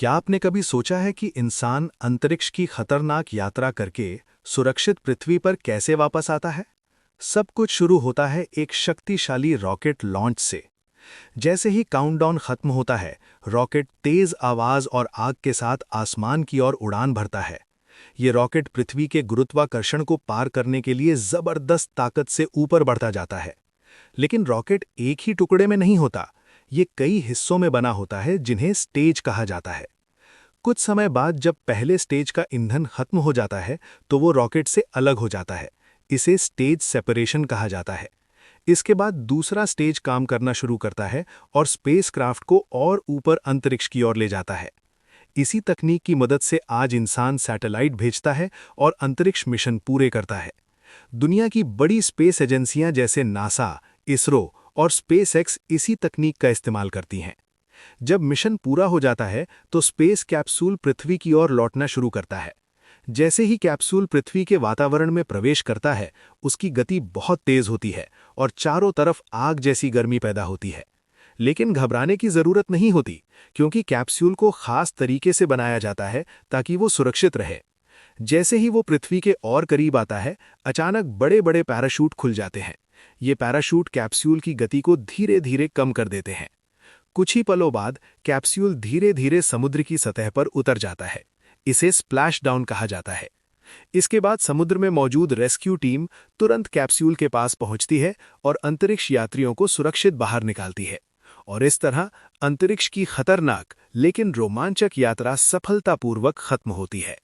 क्या आपने कभी सोचा है कि इंसान अंतरिक्ष की खतरनाक यात्रा करके सुरक्षित पृथ्वी पर कैसे वापस आता है? सब कुछ शुरू होता है एक शक्तिशाली रॉकेट लॉन्च से। जैसे ही काउंटडाउन खत्म होता है, रॉकेट तेज आवाज और आग के साथ आसमान की ओर उड़ान भरता है। ये रॉकेट पृथ्वी के गुरुत्वाकर्षण को पार करने के लिए जबरदस्त ताकत से ऊपर बढ़ता जाता है। लेकिन रॉकेट एक ही टुकड़े में नहीं होता, ये कई हिस्सों में बना होता है जिन्हें स्टेज कहा जाता है। कुछ समय बाद जब पहले स्टेज का ईंधन खत्म हो जाता है तो वो रॉकेट से अलग हो जाता है। इसे स्टेज सेपरेशन कहा जाता है। इसके बाद दूसरा स्टेज काम करना शुरू करता है और स्पेसक्राफ्ट को और ऊपर अंतरिक्ष की ओर ले जाता है। इसी तकनीक की मदद से आज इंसान सैटेलाइट भेजता है और अंतरिक्ष मिशन पूरे करता है। दुनिया की बड़ी स्पेस एजेंसियां जैसे नासा, इसरो और स्पेसएक्स इसी तकनीक का इस्तेमाल करती हैं। जब मिशन पूरा हो जाता है तो स्पेस कैप्सूल पृथ्वी की ओर लौटना शुरू करता है। जैसे ही कैप्सूल पृथ्वी के वातावरण में प्रवेश करता है, उसकी गति बहुत तेज होती है और चारों तरफ आग जैसी गर्मी पैदा होती है। लेकिन घबराने की जरूरत नहीं होती, क्योंकि कैप्सूल को खास तरीके से बनाया जाता है ताकि वो सुरक्षित रहे। जैसे ही वो पृथ्वी के और करीब आता है, अचानक बड़े बड़े पैराशूट खुल जाते हैं। ये पैराशूट कैप्सूल की गति को धीरे धीरे कम कर देते हैं। कुछ ही पलों बाद कैप्सूल धीरे धीरे समुद्र की सतह पर उतर जाता है। इसे स्प्लैश डाउन कहा जाता है। इसके बाद समुद्र में मौजूद रेस्क्यू टीम तुरंत कैप्सूल के पास पहुंचती है और अंतरिक्ष यात्रियों को सुरक्षित बाहर निकालती है। और इस तरह अंतरिक्ष की खतरनाक लेकिन रोमांचक यात्रा सफलतापूर्वक खत्म होती है।